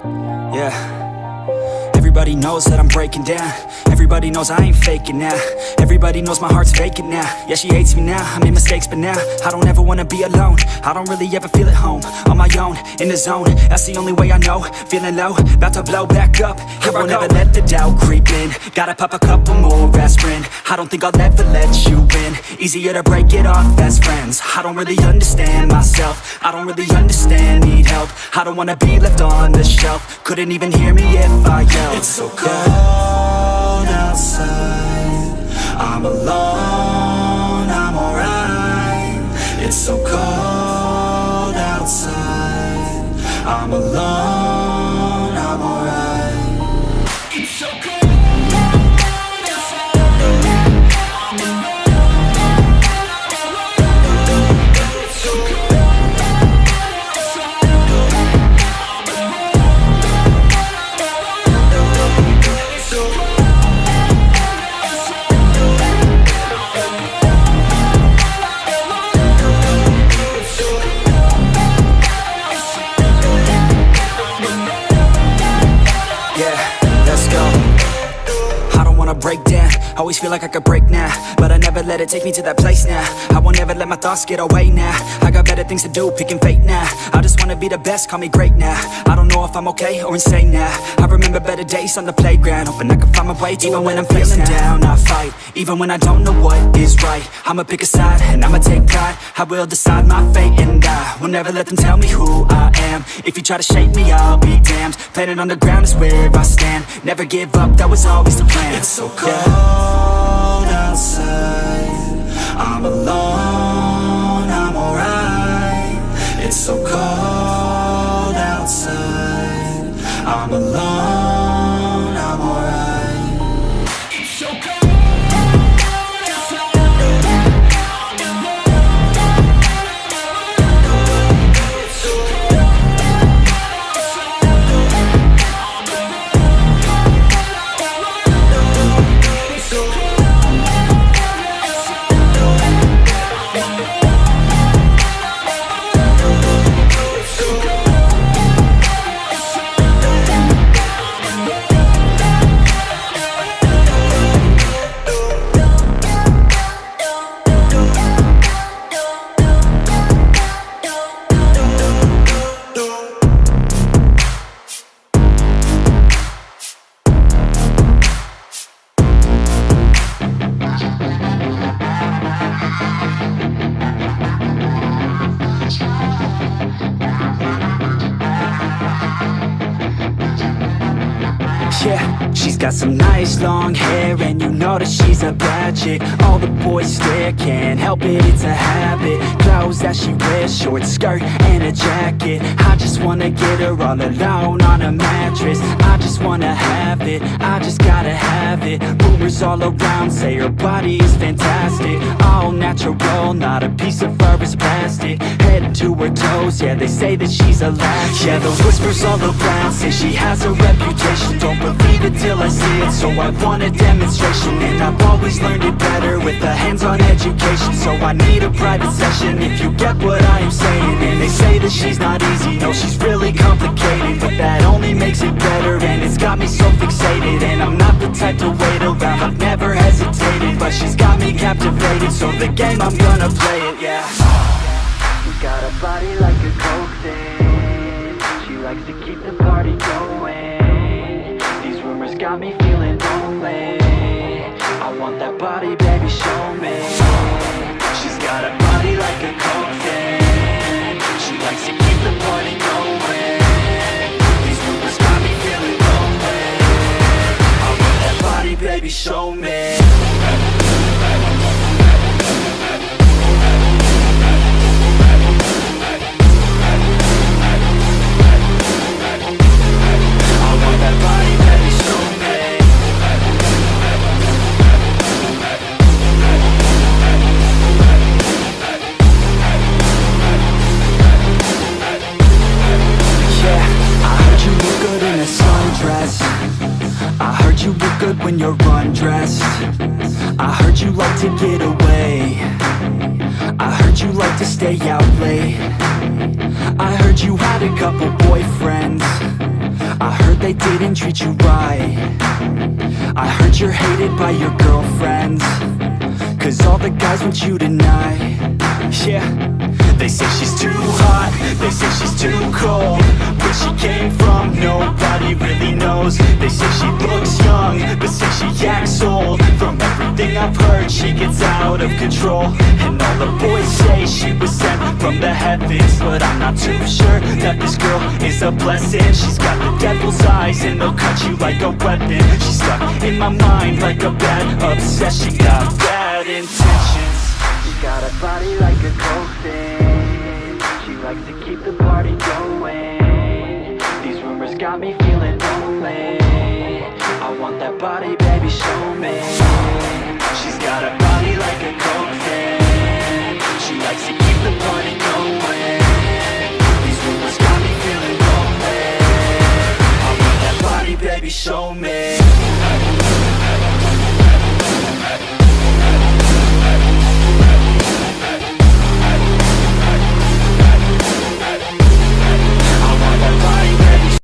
Yeah. Everybody knows that I'm breaking down. Everybody knows I ain't faking now. Everybody knows my heart's vacant now. Yeah, she hates me now, I made mistakes but now I don't ever wanna be alone. I don't really ever feel at home. On my own, in the zone, that's the only way I know. Feeling low, about to blow back up. Here I won't ever let the doubt creep in. Gotta pop a couple more aspirin. I don't think I'll ever let you in. Easier to break it off best friends. I don't really understand myself. I don't really understand, need help. I don't wanna be left on the shelf. Couldn't even hear me if I yelled. It's so cold outside, I'm alone, I'm alright. It's so cold outside, I'm alone, I'm alright. It's so cold. Break down, always feel like I could break now, but I never let it take me to that place now. I won't ever let my thoughts get away now. I got better things to do, picking fate now. I just wanna be the best, call me great now. I don't know if I'm okay or insane now. I remember better days on the playground, hoping I can find my way to even when I'm feeling down, I fight, even when I don't know what is right. I'ma pick a side, and I'ma take pride. I will decide my fate, and I will never let them tell me who I am. If you try to shape me, I'll be damned. Planet on the ground is where I stand. Never give up, that was always the plan. It's so cold outside, I'm alone, I'm alright. It's so cold outside, I'm alone, I'm alright. It's so cold. Yeah, she's got some nice long hair, and you know that she's a bad chick. All the boys stare, can't help it, it's a habit. Clothes that she wears, short skirt and a jacket. I just wanna get her all alone on a mattress. I just wanna have it, I just gotta have it. Rumors all around say her body is fantastic. All natural, not a piece of fur is plastic. Head to her toes, yeah, they say that she's a latch. Yeah, the whispers all around say she has a reputation. Don't believe it till I see it, so I want a demonstration. And I've always learned it better with a hands-on education. So I need a private session if you get what I am saying. And they say that she's not easy, no, she's really complicated, but that only makes it better, and it's got me so fixated. And I'm not the type to wait around, I've never hesitated, but she's got me captivated, so the game, I'm gonna play it, yeah. She got a body like a coke thing. She likes to keep the party going. These rumors got me feeling lonely. I want that body, baby, show me. She's got a body like a coke thing. She likes to keep the party going. These rumors got me feeling lonely. I want that body, baby, show me. When you're undressed, I heard you like to get away. I heard you like to stay out late. I heard you had a couple boyfriends. didn't treat you right. I heard you're hated by your girlfriends, 'cause all the guys want you tonight. Yeah, they say she's too hot, they say she's too cold. Where she came from, nobody really knows. They say she looks young, but say she acts old. From everything I've heard, she gets out of control. And all the boys say she was sent from the heavens, but I'm not too sure that this girl is a blessing. She's got the devil's eyes and they'll cut you like a weapon. She's stuck in my mind like a bad obsession. Got bad intentions. She got a body like a coffin. She likes to keep the party going. These rumors got me feeling lonely. I want that body, baby, show me. She's got a body like a coffin. She likes to keep the party going. These rumors got me feeling lonely. I want that body, baby, show me.